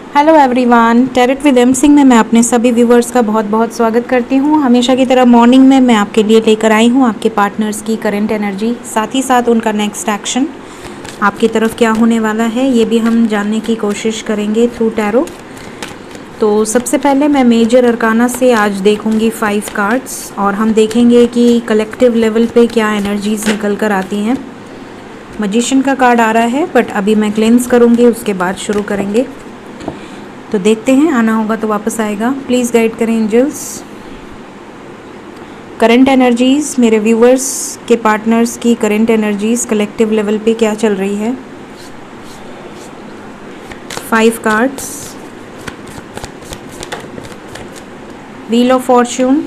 Hello everyone, tarot with M Singh में मैं अपने सभी व्यूवर्स का बहुत बहुत स्वागत करती हूँ। हमेशा की तरह मॉर्निंग में मैं आपके लिए लेकर आई हूँ आपके पार्टनर्स की करंट एनर्जी, साथ ही साथ उनका नेक्स्ट एक्शन आपकी तरफ क्या होने वाला है ये भी हम जानने की कोशिश करेंगे थ्रू टैरो। तो सबसे पहले मैं मेजर अरकाना से आज देखूंगी 5 कार्ड्स और हम देखेंगे कि कलेक्टिव लेवल पे क्या एनर्जीज निकल कर आती हैं। मजिशियन का कार्ड आ रहा है बट अभी मैं क्लेंस करूँगी, उसके बाद शुरू करेंगे। तो देखते हैं, आना होगा तो वापस आएगा। प्लीज़ गाइड करें एंजल्स। करंट एनर्जीज़, मेरे व्यूवर्स के पार्टनर्स की करंट एनर्जीज़ कलेक्टिव लेवल पे क्या चल रही है। 5 cards, wheel of Fortune,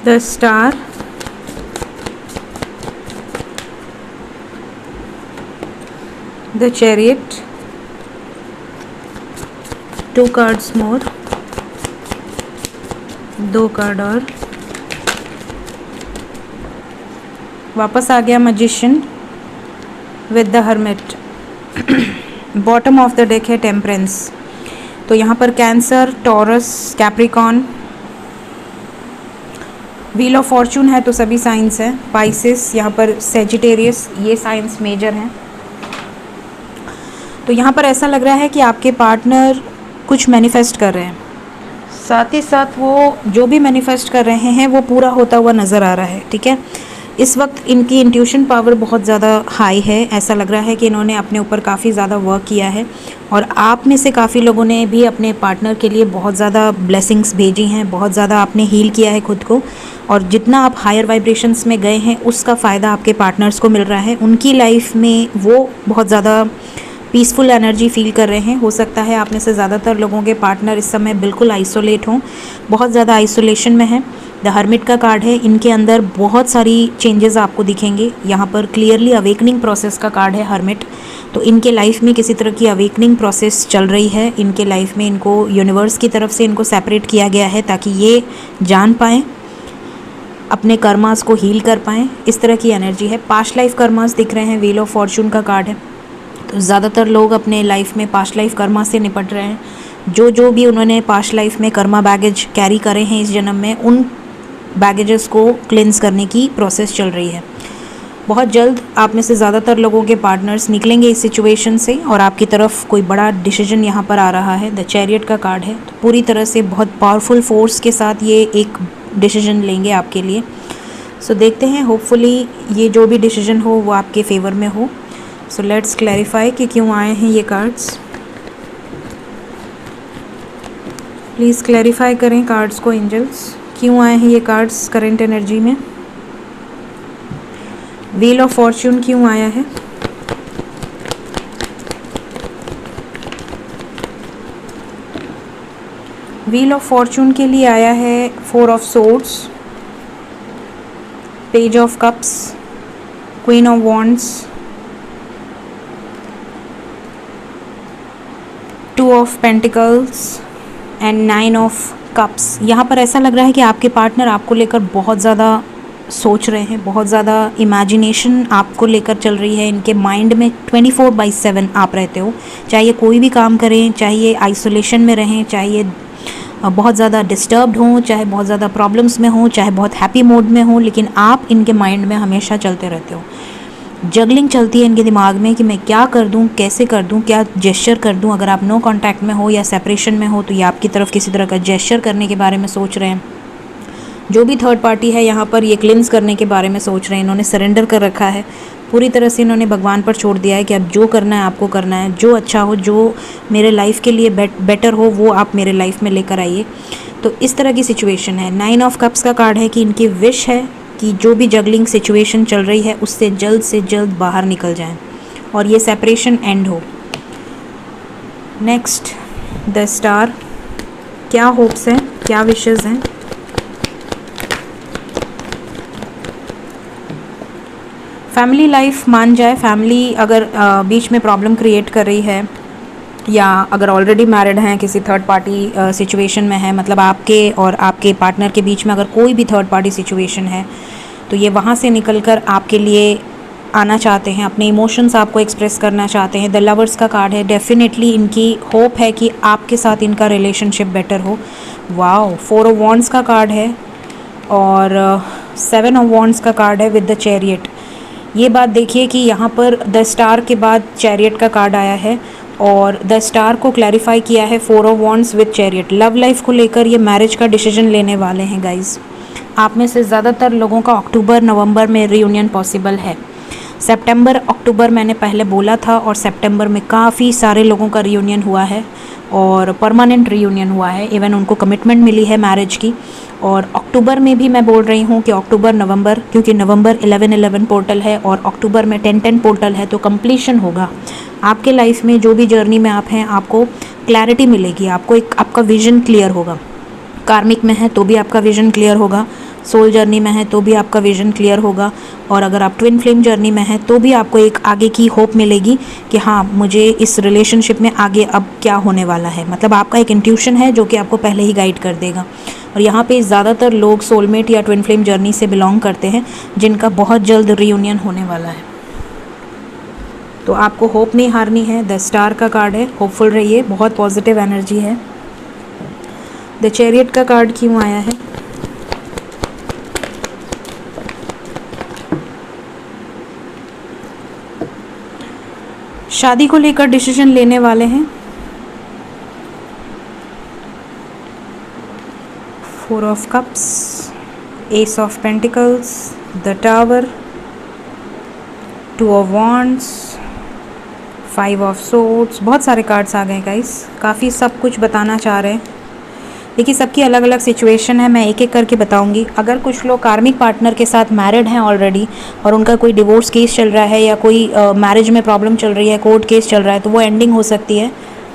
the star, the chariot, 2 cards more, 2 card और वापस आ गया magician with the hermit. Bottom of the deck है टेम्परेंस। तो यहाँ पर cancer, taurus, Capricorn, wheel of Fortune है तो सभी साइंस हैं। पाइसेस, यहाँ पर सेजिटेरियस, ये साइंस मेजर हैं। तो यहाँ पर ऐसा लग रहा है कि आपके पार्टनर कुछ मैनिफेस्ट कर रहे हैं, साथ ही साथ वो जो भी मैनिफेस्ट कर रहे हैं वो पूरा होता हुआ नज़र आ रहा है। ठीक है, इस वक्त इनकी इंट्यूशन पावर बहुत ज़्यादा हाई है। ऐसा लग रहा है कि इन्होंने अपने ऊपर काफ़ी ज़्यादा वर्क किया है और आप में से काफ़ी लोगों ने भी अपने पार्टनर के लिए बहुत ज़्यादा ब्लेसिंग्स भेजी हैं, बहुत ज़्यादा आपने हील किया है खुद को, और जितना आप हायर वाइब्रेशंस में गए हैं उसका फ़ायदा आपके पार्टनर्स को मिल रहा है। उनकी लाइफ में वो बहुत ज़्यादा पीसफुल एनर्जी फील कर रहे हैं। हो सकता है आप में से ज़्यादातर लोगों के पार्टनर इस समय बिल्कुल आइसोलेट हों, बहुत ज़्यादा आइसोलेशन में हैं। द हर्मिट का कार्ड है, इनके अंदर बहुत सारी चेंजेस आपको दिखेंगे। यहाँ पर क्लियरली अवेकनिंग प्रोसेस का कार्ड है हर्मिट। तो इनके लाइफ में किसी तरह की अवेकनिंग प्रोसेस चल रही है। इनके लाइफ में इनको यूनिवर्स की तरफ से इनको सेपरेट किया गया है ताकि ये जान पाएँ, अपने कर्मास को हील कर पाएँ। इस तरह की एनर्जी है। पास्ट लाइफ कर्मास दिख रहे हैं, व्हील ऑफ फॉर्चून का कार्ड है। तो ज़्यादातर लोग अपने लाइफ में पास्ट लाइफ कर्मा से निपट रहे हैं। जो भी उन्होंने पास्ट लाइफ में कर्मा बैगेज कैरी करे हैं इस जन्म में, उन बैगेजेस को क्लेंस करने की प्रोसेस चल रही है। बहुत जल्द आप में से ज़्यादातर लोगों के पार्टनर्स निकलेंगे इस सिचुएशन से और आपकी तरफ कोई बड़ा डिसीजन यहाँ पर आ रहा है। द चैरियट का कार्ड है। तो पूरी तरह से बहुत पावरफुल फोर्स के साथ ये एक डिसीजन लेंगे आपके लिए। सो देखते हैं, होपफुली ये जो भी डिसीजन हो वो आपके फेवर में हो। सो लेट्स क्लैरिफाई कि क्यों आए हैं ये कार्ड्स। प्लीज़ क्लैरिफाई करें कार्ड्स को एंजल्स, क्यों आए हैं ये कार्ड्स करंट एनर्जी में। व्हील ऑफ फॉर्च्यून क्यों आया है। व्हील ऑफ फॉर्च्यून के लिए आया है 4 of swords, page of cups, queen of wands, 2 of pentacles and 9 of cups. यहाँ पर ऐसा लग रहा है कि आपके पार्टनर आपको लेकर बहुत ज़्यादा सोच रहे हैं, बहुत ज़्यादा इमेजिनेशन आपको लेकर चल रही है। इनके माइंड में 24/7 आप रहते हो, चाहे ये कोई भी काम करें, चाहे ये आइसोलेशन में रहें, चाहे ये बहुत ज़्यादा डिस्टर्ब्ड हों, चाहे बहुत ज़्यादा प्रॉब्लम्स में हों, चाहे बहुत हैप्पी मोड में हों, लेकिन आप इनके माइंड में हमेशा चलते रहते हो। जगलिंग चलती है इनके दिमाग में कि मैं क्या कर दूं, कैसे कर दूं, क्या जेस्चर कर दूं। अगर आप नो कांटेक्ट में हो या सेपरेशन में हो तो ये आपकी तरफ किसी तरह का जेस्चर करने के बारे में सोच रहे हैं। जो भी थर्ड पार्टी है यहाँ पर ये क्लिंस करने के बारे में सोच रहे हैं। इन्होंने सरेंडर कर रखा है पूरी तरह से, इन्होंने भगवान पर छोड़ दिया है कि अब जो करना है आपको करना है, जो अच्छा हो, जो मेरे लाइफ के लिए बेटर हो वो आप मेरे लाइफ में लेकर आइए। तो इस तरह की सिचुएशन है। 9 ऑफ कप्स का कार्ड है कि इनकी विश है कि जो भी जगलिंग सिचुएशन चल रही है उससे जल्द बाहर निकल जाएं और ये सेपरेशन एंड हो। नेक्स्ट द स्टार, क्या होप्स हैं, क्या विशेस हैं। फैमिली लाइफ मान जाए, फैमिली अगर बीच में प्रॉब्लम क्रिएट कर रही है या अगर ऑलरेडी मैरिड हैं, किसी थर्ड पार्टी सिचुएशन में है, मतलब आपके और आपके पार्टनर के बीच में अगर कोई भी थर्ड पार्टी सिचुएशन है, तो ये वहाँ से निकल कर आपके लिए आना चाहते हैं, अपने इमोशंस आपको एक्सप्रेस करना चाहते हैं। द लवर्स का कार्ड है, डेफिनेटली इनकी होप है कि आपके साथ इनका रिलेशनशिप बेटर हो। वाओ, 4 ऑफ वॉन्ड्स का कार्ड है और 7 ऑफ वॉन्ड्स का कार्ड है विद द चैरियट। ये बात देखिए कि यहाँ पर द स्टार के बाद चैरियट का कार्ड आया है और द स्टार को क्लैरिफाई किया है 4 of wands with chariot. Love life को लेकर ये मैरिज का डिसीजन लेने वाले हैं गाइज। आप में से ज़्यादातर लोगों का अक्टूबर नवंबर में रियूनियन पॉसिबल है। सितंबर अक्टूबर मैंने पहले बोला था और सितंबर में काफ़ी सारे लोगों का रियूनियन हुआ है और परमानेंट रियूनियन हुआ है, इवन उनको कमिटमेंट मिली है मैरिज की। और अक्टूबर में भी मैं बोल रही हूँ कि अक्टूबर नवंबर, क्योंकि नवंबर 11-11 पोर्टल है और अक्टूबर में 10-10 पोर्टल है, तो कंप्लीशन होगा आपके लाइफ में। जो भी जर्नी में आप हैं, आपको क्लैरिटी मिलेगी, आपको एक आपका विजन क्लियर होगा। कार्मिक में है तो भी आपका विजन क्लियर होगा, सोल जर्नी में है तो भी आपका विजन क्लियर होगा, और अगर आप ट्विन फ्लेम जर्नी में है तो भी आपको एक आगे की होप मिलेगी कि हाँ, मुझे इस रिलेशनशिप में आगे अब क्या होने वाला है। मतलब आपका एक इंट्यूशन है जो कि आपको पहले ही गाइड कर देगा। और यहाँ पे ज़्यादातर लोग सोलमेट या ट्विन फ्लेम जर्नी से बिलोंग करते हैं जिनका बहुत जल्द रियूनियन होने वाला है। तो आपको होप नहीं हारनी है। द स्टार का कार्ड है, होपफुल रहिए, बहुत पॉजिटिव एनर्जी है। द चैरियट का कार्ड क्यों आया है? शादी को लेकर डिसीजन लेने वाले हैं। 4 of cups, S of pentacles, the tower, 2 of wands, 5 of swords. बहुत सारे कार्ड्स आ गए गाइस, काफ़ी सब कुछ बताना चाह रहे हैं। देखिए, सबकी अलग अलग सिचुएशन है, मैं एक एक करके बताऊंगी। अगर कुछ लोग कार्मिक पार्टनर के साथ मैरिड हैं ऑलरेडी और उनका कोई डिवोर्स केस चल रहा है या कोई मैरिज में प्रॉब्लम चल रही है, कोर्ट केस चल रहा है, तो वो एंडिंग हो सकती है।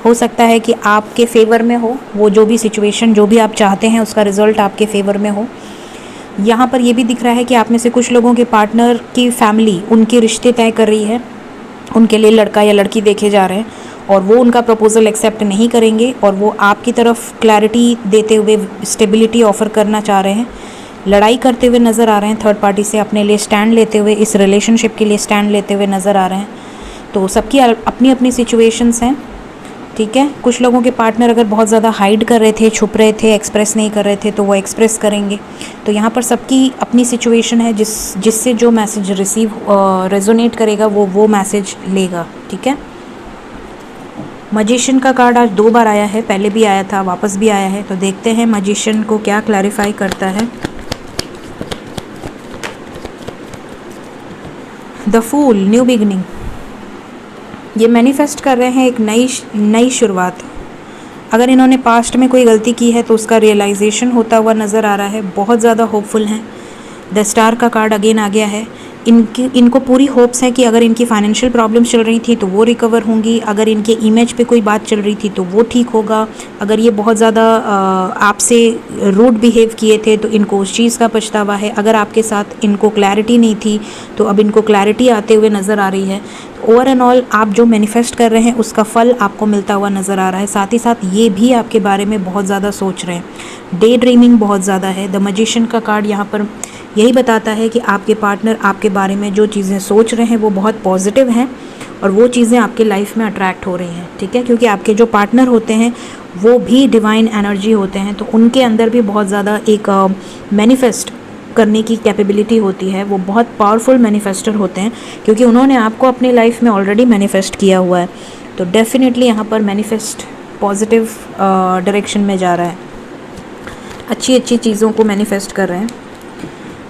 हो सकता है कि आपके फेवर में हो वो जो भी सिचुएशन, जो भी आप चाहते हैं उसका रिजल्ट आपके फेवर में हो। यहाँ पर ये भी दिख रहा है कि आप में से कुछ लोगों के पार्टनर की फैमिली उनके रिश्ते तय कर रही है, उनके लिए लड़का या लड़की देखे जा रहे हैं और वो उनका प्रपोजल एक्सेप्ट नहीं करेंगे और वो आपकी तरफ क्लैरिटी देते हुए स्टेबिलिटी ऑफर करना चाह रहे हैं। लड़ाई करते हुए नज़र आ रहे हैं थर्ड पार्टी से, अपने लिए स्टैंड लेते हुए, इस रिलेशनशिप के लिए स्टैंड लेते हुए नज़र आ रहे हैं। तो सबकी अपनी अपनी सिचुएशंस हैं, ठीक है। कुछ लोगों के पार्टनर अगर बहुत ज़्यादा हाइड कर रहे थे, छुप रहे थे, एक्सप्रेस नहीं कर रहे थे, तो वो एक्सप्रेस करेंगे। तो यहाँ पर सबकी अपनी सिचुएशन है, जिससे जो मैसेज रेजोनेट करेगा वो मैसेज लेगा, ठीक है। मजिशियन का कार्ड आज 2 बार आया है, पहले भी आया था, वापस भी आया है। तो देखते हैं मजिशियन को क्या क्लैरिफाई करता है। The fool, new beginning. ये मैनिफेस्ट कर रहे हैं एक नई शुरुआत। अगर इन्होंने पास्ट में कोई गलती की है तो उसका रियलाइजेशन होता हुआ नज़र आ रहा है, बहुत ज़्यादा होपफुल हैं। द स्टार का कार्ड अगेन आ गया है। इनको पूरी होप्स है कि अगर इनकी फाइनेंशियल प्रॉब्लम्स चल रही थी तो वो रिकवर होंगी, अगर इनके इमेज पे कोई बात चल रही थी तो वो ठीक होगा, अगर ये बहुत ज़्यादा आपसे रूड बिहेव किए थे तो इनको उस चीज़ का पछतावा है, अगर आपके साथ इनको क्लैरिटी नहीं थी तो अब इनको क्लैरिटी आते हुए नज़र आ रही है। ओवर एंड ऑल आप जो मैनिफेस्ट कर रहे हैं उसका फल आपको मिलता हुआ नज़र आ रहा है। साथ ही साथ ये भी आपके बारे में बहुत ज़्यादा सोच रहे हैं, डे ड्रीमिंग बहुत ज़्यादा है। द मैजिशियन का कार्ड यहाँ पर यही बताता है कि आपके पार्टनर आपके बारे में जो चीज़ें सोच रहे हैं वो बहुत पॉजिटिव हैं और वो चीज़ें आपके लाइफ में अट्रैक्ट हो रही हैं, ठीक है। क्योंकि आपके जो पार्टनर होते हैं वो भी डिवाइन एनर्जी होते हैं, तो उनके अंदर भी बहुत ज़्यादा एक मैनिफेस्ट करने की कैपेबिलिटी होती है। वो बहुत पावरफुल मैनिफेस्टर होते हैं क्योंकि उन्होंने आपको अपनी लाइफ में ऑलरेडी मैनिफेस्ट किया हुआ है। तो डेफिनेटली यहाँ पर मैनिफेस्ट पॉजिटिव डायरेक्शन में जा रहा है, अच्छी अच्छी चीज़ों को मैनिफेस्ट कर रहे हैं।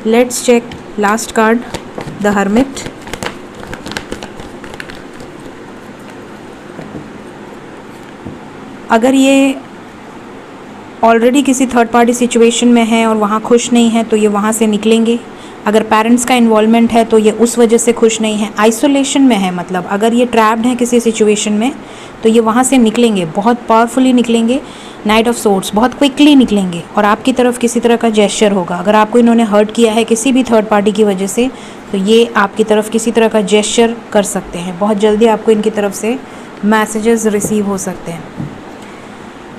Let's check last card, the hermit. अगर ये ऑलरेडी किसी थर्ड पार्टी सिचुएशन में है और वहाँ खुश नहीं है तो ये वहाँ से निकलेंगे। अगर पेरेंट्स का इन्वॉल्वमेंट है तो ये उस वजह से खुश नहीं है, आइसोलेशन में है, मतलब अगर ये ट्रैप्ड है किसी सिचुएशन में तो ये वहाँ से निकलेंगे, बहुत पावरफुली निकलेंगे। नाइट ऑफ सोर्ड्स, बहुत क्विकली निकलेंगे और आपकी तरफ किसी तरह का जेस्चर होगा। अगर आपको इन्होंने हर्ट किया है किसी भी थर्ड पार्टी की वजह से तो तो ये आपकी तरफ किसी तरह का जेस्चर कर सकते हैं, बहुत जल्दी आपको इनकी तरफ से मैसेजेस रिसीव हो सकते हैं।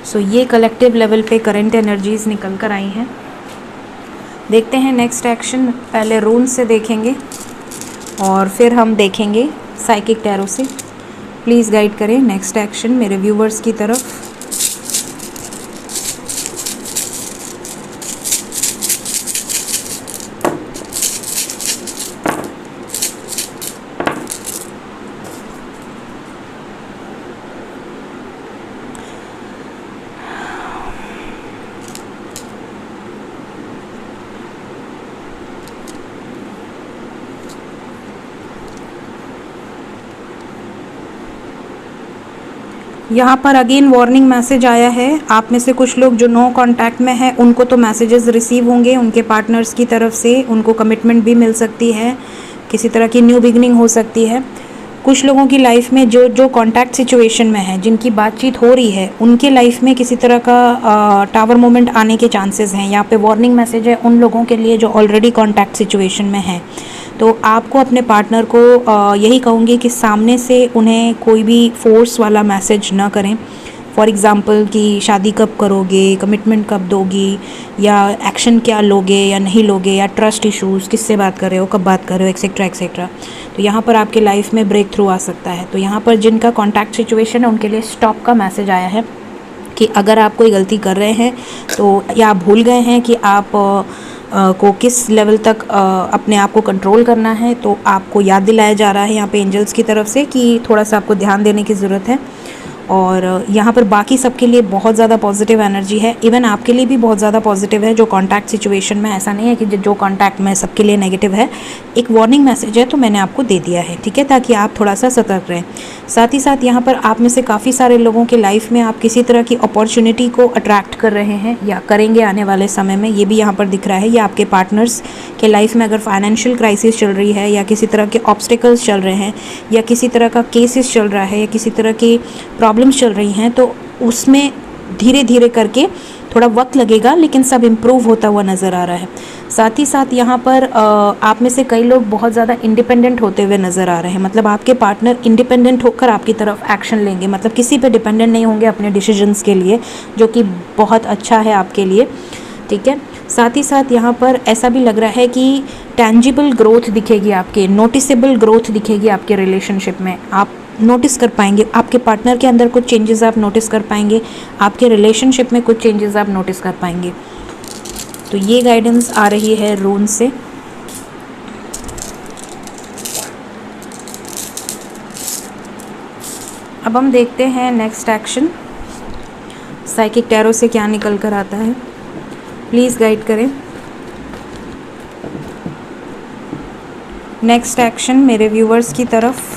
सो ये कलेक्टिव लेवल पे करंट एनर्जीज़ निकल कर आई हैं। देखते हैं नेक्स्ट एक्शन। पहले रून्स से देखेंगे और फिर हम देखेंगे साइकिक टैरो से। प्लीज़ गाइड करें नेक्स्ट एक्शन मेरे व्यूवर्स की तरफ। यहाँ पर अगेन वार्निंग मैसेज आया है। आप में से कुछ लोग जो नो कांटेक्ट में हैं उनको तो मैसेजेस रिसीव होंगे उनके पार्टनर्स की तरफ से, उनको कमिटमेंट भी मिल सकती है, किसी तरह की न्यू बिगनिंग हो सकती है। कुछ लोगों की लाइफ में जो कांटेक्ट सिचुएशन में है, जिनकी बातचीत हो रही है, उनके लाइफ में किसी तरह का टावर मोमेंट आने के चांसेस हैं। यहाँ पे वार्निंग मैसेज है उन लोगों के लिए जो ऑलरेडी कांटेक्ट सिचुएशन में है। तो आपको अपने पार्टनर को यही कहूँगी कि सामने से उन्हें कोई भी फोर्स वाला मैसेज ना करें। फॉर एग्ज़ाम्पल कि शादी कब करोगे, कमिटमेंट कब दोगी, या एक्शन क्या लोगे या नहीं लोगे, या ट्रस्ट इश्यूज़, किससे बात कर रहे हो, कब बात कर रहे हो, एक्सेट्रा एक्सेट्रा। तो यहाँ पर आपके लाइफ में ब्रेक थ्रू आ सकता है। तो यहाँ पर जिनका कॉन्टैक्ट सिचुएशन है उनके लिए स्टॉप का मैसेज आया है कि अगर आप कोई गलती कर रहे हैं तो, या आप भूल गए हैं कि आप को किस लेवल तक अपने आप को कंट्रोल करना है, तो आपको याद दिलाया जा रहा है यहाँ पे एंजल्स की तरफ से कि थोड़ा सा आपको ध्यान देने की ज़रूरत है। और यहाँ पर बाकी सबके लिए बहुत ज़्यादा पॉजिटिव एनर्जी है, इवन आपके लिए भी बहुत ज़्यादा पॉजिटिव है जो कांटेक्ट सिचुएशन में। ऐसा नहीं है कि जो कांटेक्ट में सबके लिए नेगेटिव है। एक वार्निंग मैसेज है तो मैंने आपको दे दिया है, ठीक है, ताकि आप थोड़ा सा सतर्क रहें। साथ ही साथ यहाँ पर आप में से काफ़ी सारे लोगों के लाइफ में आप किसी तरह की अपॉर्चुनिटी को अट्रैक्ट कर रहे हैं या करेंगे आने वाले समय में, ये भी यहाँ पर दिख रहा है। या आपके पार्टनर्स के लाइफ में अगर फाइनेंशियल क्राइसिस चल रही है, या किसी तरह के ऑब्स्टिकल्स चल रहे हैं, या किसी तरह का केसेस चल रहा है, या किसी तरह की प्रॉब्लम्स चल रही हैं, तो उसमें धीरे धीरे करके थोड़ा वक्त लगेगा लेकिन सब इम्प्रूव होता हुआ नज़र आ रहा है। साथ ही साथ यहाँ पर आप में से कई लोग बहुत ज़्यादा इंडिपेंडेंट होते हुए नज़र आ रहे हैं। मतलब आपके पार्टनर इंडिपेंडेंट होकर आपकी तरफ एक्शन लेंगे, मतलब किसी पे डिपेंडेंट नहीं होंगे अपने डिसीजंस के लिए, जो कि बहुत अच्छा है आपके लिए, ठीक है। साथ ही साथ यहाँ पर ऐसा भी लग रहा है कि टेंजिबल ग्रोथ दिखेगी आपके, नोटिसेबल ग्रोथ दिखेगी आपके रिलेशनशिप में। आप नोटिस कर पाएंगे आपके पार्टनर के अंदर कुछ चेंजेस आप नोटिस कर पाएंगे, आपके रिलेशनशिप में कुछ चेंजेस आप नोटिस कर पाएंगे। तो ये गाइडेंस आ रही है रून से। अब हम देखते हैं नेक्स्ट एक्शन साइकिक टैरो से क्या निकल कर आता है। प्लीज़ गाइड करें नेक्स्ट एक्शन मेरे व्यूवर्स की तरफ।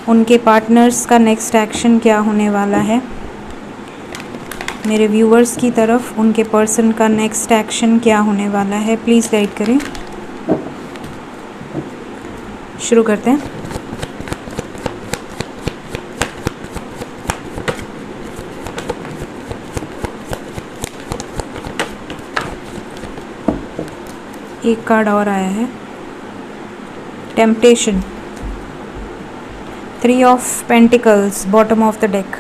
उनके पार्टनर्स का नेक्स्ट एक्शन क्या होने वाला है मेरे व्यूवर्स की तरफ। उनके पर्सन का नेक्स्ट एक्शन क्या होने वाला है, प्लीज़ गाइड करें। शुरू करते हैं। एक कार्ड और आया है, temptation, 3 of pentacles, bottom of the deck.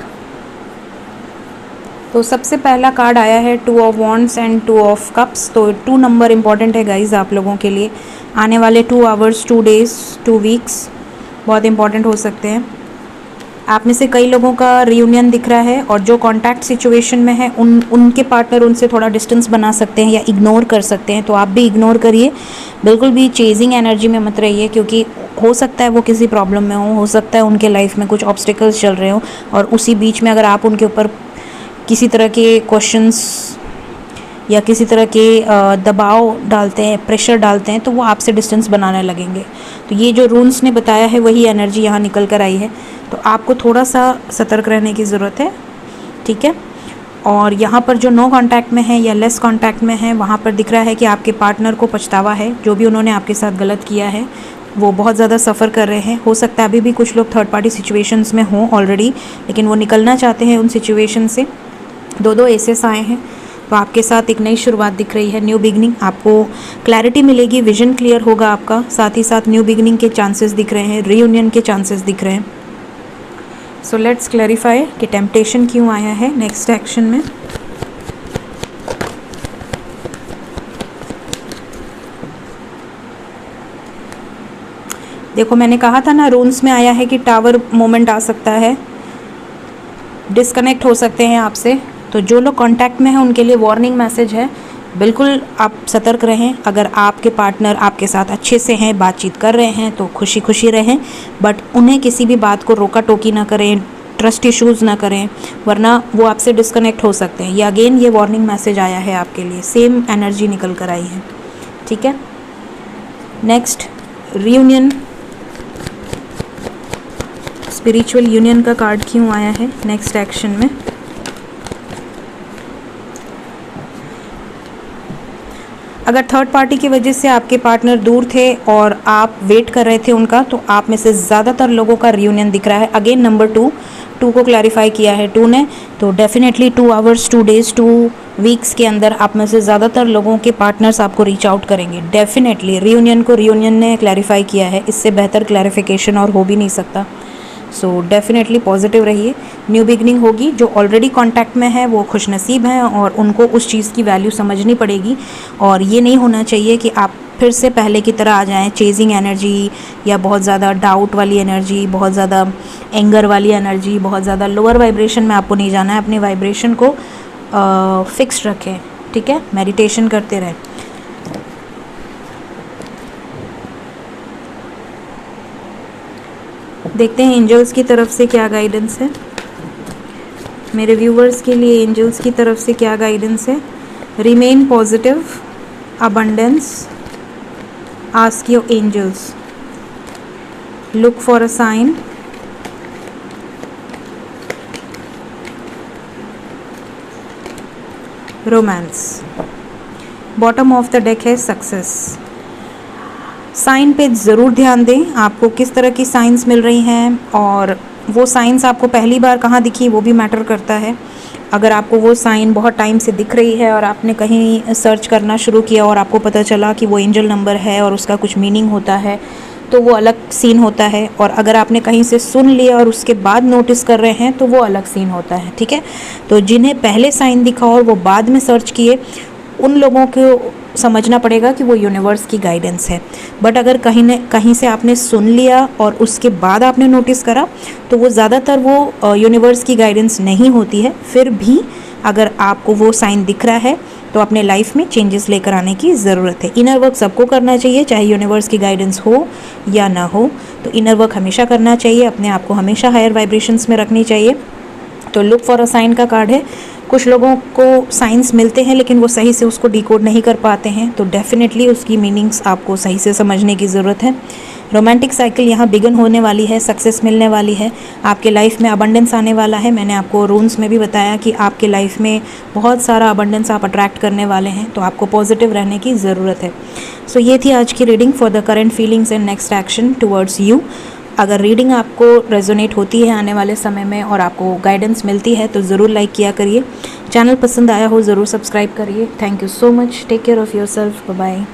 तो सबसे पहला कार्ड आया है 2 of wands and 2 of cups. तो 2 नंबर इंपॉर्टेंट है गाइज आप लोगों के लिए। आने वाले 2 आवर्स, 2 डेज़, 2 वीक्स बहुत इंपॉर्टेंट हो सकते हैं। आप में से कई लोगों का रियूनियन दिख रहा है, और जो कॉन्टैक्ट सिचुएशन में है उनके पार्टनर उनसे थोड़ा डिस्टेंस बना सकते हैं या इग्नोर कर सकते हैं। तो आप भी इग्नोर करिए, बिल्कुल भी चेजिंग एनर्जी में मत रहिए, क्योंकि हो सकता है वो किसी प्रॉब्लम में हो सकता है उनके लाइफ में कुछ ऑब्स्टिकल्स चल रहे हो, और उसी बीच में अगर आप उनके ऊपर किसी तरह के क्वेश्चंस या किसी तरह के दबाव डालते हैं, प्रेशर डालते हैं, तो वो आपसे डिस्टेंस बनाने लगेंगे। तो ये जो रूल्स ने बताया है वही एनर्जी यहाँ निकल कर आई है। तो आपको थोड़ा सा सतर्क रहने की ज़रूरत है, ठीक है। और यहाँ पर जो नो कांटेक्ट में है या लेस कांटेक्ट में है, वहाँ पर दिख रहा है कि आपके पार्टनर को पछतावा है, जो भी उन्होंने आपके साथ गलत किया है वो बहुत ज़्यादा सफ़र कर रहे हैं। हो सकता है अभी भी कुछ लोग थर्ड पार्टी सिचुएशंस में हों ऑलरेडी, लेकिन वो निकलना चाहते हैं उन सिचुएशन से। 2 एसेस आए हैं, तो आपके साथ एक नई शुरुआत दिख रही है, न्यू बिगनिंग। आपको क्लैरिटी मिलेगी, विजन क्लियर होगा आपका, साथ ही साथ न्यू बिगनिंग के चांसेस दिख रहे हैं, रीयूनियन के चांसेस दिख रहे हैं। सो लेट्स क्लैरिफाई कि टेम्पटेशन क्यों आया है नेक्स्ट एक्शन में। देखो मैंने कहा था ना, रून्स में आया है कि टावर मोमेंट आ सकता है, डिस्कनेक्ट हो सकते हैं आपसे। तो जो लोग कांटेक्ट में हैं उनके लिए वार्निंग मैसेज है, बिल्कुल आप सतर्क रहें। अगर आपके पार्टनर आपके साथ अच्छे से हैं, बातचीत कर रहे हैं तो खुशी खुशी रहें, बट उन्हें किसी भी बात को रोका टोकी ना करें, ट्रस्ट इश्यूज़ ना करें, वरना वो आपसे डिस्कनेक्ट हो सकते हैं। ये अगेन ये वार्निंग मैसेज आया है आपके लिए, सेम एनर्जी निकल कर आई है, ठीक है। नेक्स्ट रीयूनियन, स्पिरिचुअल यूनियन का कार्ड क्यों आया है नेक्स्ट एक्शन में। अगर थर्ड पार्टी की वजह से आपके पार्टनर दूर थे और आप वेट कर रहे थे उनका, तो आप में से ज़्यादातर लोगों का रियूनियन दिख रहा है। अगेन नंबर 2 को क्लैरिफाई किया है 2 ने, तो डेफिनेटली 2 आवर्स 2 डेज़ 2 वीक्स के अंदर आप में से ज़्यादातर लोगों के पार्टनर्स आपको रीच आउट करेंगे। डेफिनेटली रियूनियन को रियूनियन ने क्लैरिफाई किया है, इससे बेहतर क्लैरिफिकेशन और हो भी नहीं सकता। सो डेफिनेटली पॉजिटिव रहिए, न्यू बिगनिंग होगी। जो ऑलरेडी कांटेक्ट में है वो खुशनसीब हैं और उनको उस चीज़ की वैल्यू समझनी पड़ेगी। और ये नहीं होना चाहिए कि आप फिर से पहले की तरह आ जाएं, चेजिंग एनर्जी या बहुत ज़्यादा डाउट वाली एनर्जी, बहुत ज़्यादा एंगर वाली एनर्जी, बहुत ज़्यादा लोअर वाइब्रेशन में आपको नहीं जाना है। अपने वाइब्रेशन को फिक्स रखें, ठीक है, मेडिटेशन करते रहें। देखते हैं एंजल्स की तरफ से क्या गाइडेंस है मेरे व्यूवर्स के लिए। एंजल्स की तरफ से क्या गाइडेंस है। Remain positive, abundance, ask your angels, look for a sign, romance. Bottom of the deck है सक्सेस। साइन पे ज़रूर ध्यान दें, आपको किस तरह की साइंस मिल रही हैं और वो साइंस आपको पहली बार कहाँ दिखी वो भी मैटर करता है। अगर आपको वो साइन बहुत टाइम से दिख रही है और आपने कहीं सर्च करना शुरू किया और आपको पता चला कि वो एंजल नंबर है और उसका कुछ मीनिंग होता है, तो वो अलग सीन होता है। और अगर आपने कहीं से सुन लिया और उसके बाद नोटिस कर रहे हैं तो वो अलग सीन होता है, ठीक है। तो जिन्हें पहले साइन दिखा और वो बाद में सर्च किए, उन लोगों को समझना पड़ेगा कि वो यूनिवर्स की गाइडेंस है। बट अगर कहीं से आपने सुन लिया और उसके बाद आपने नोटिस करा, तो वो ज़्यादातर वो यूनिवर्स की गाइडेंस नहीं होती है। फिर भी अगर आपको वो साइन दिख रहा है तो अपने लाइफ में चेंजेस लेकर आने की ज़रूरत है। इनर वर्क सबको करना चाहिए, चाहे यूनिवर्स की गाइडेंस हो या ना हो। तो इनर वर्क हमेशा करना चाहिए, अपने आप को हमेशा हायर वाइब्रेशंस में रखनी चाहिए। तो लुक फॉर अ साइन का कार्ड है। कुछ लोगों को साइंस मिलते हैं लेकिन वो सही से उसको डिकोड नहीं कर पाते हैं, तो डेफिनेटली उसकी मीनिंग्स आपको सही से समझने की ज़रूरत है। रोमांटिक साइकिल यहाँ बिगन होने वाली है, सक्सेस मिलने वाली है, आपके लाइफ में अबंडेंस आने वाला है। मैंने आपको रून्स में भी बताया कि आपके लाइफ में बहुत सारा अबंडेंस आप अट्रैक्ट करने वाले हैं, तो आपको पॉजिटिव रहने की ज़रूरत है। सो ये थी आज की reading for the current feelings and next action towards you. अगर रीडिंग आपको रेजोनेट होती है आने वाले समय में और आपको गाइडेंस मिलती है तो ज़रूर लाइक किया करिए। चैनल पसंद आया हो ज़रूर सब्सक्राइब करिए। Thank you so much. Take care of yourself. Bye bye.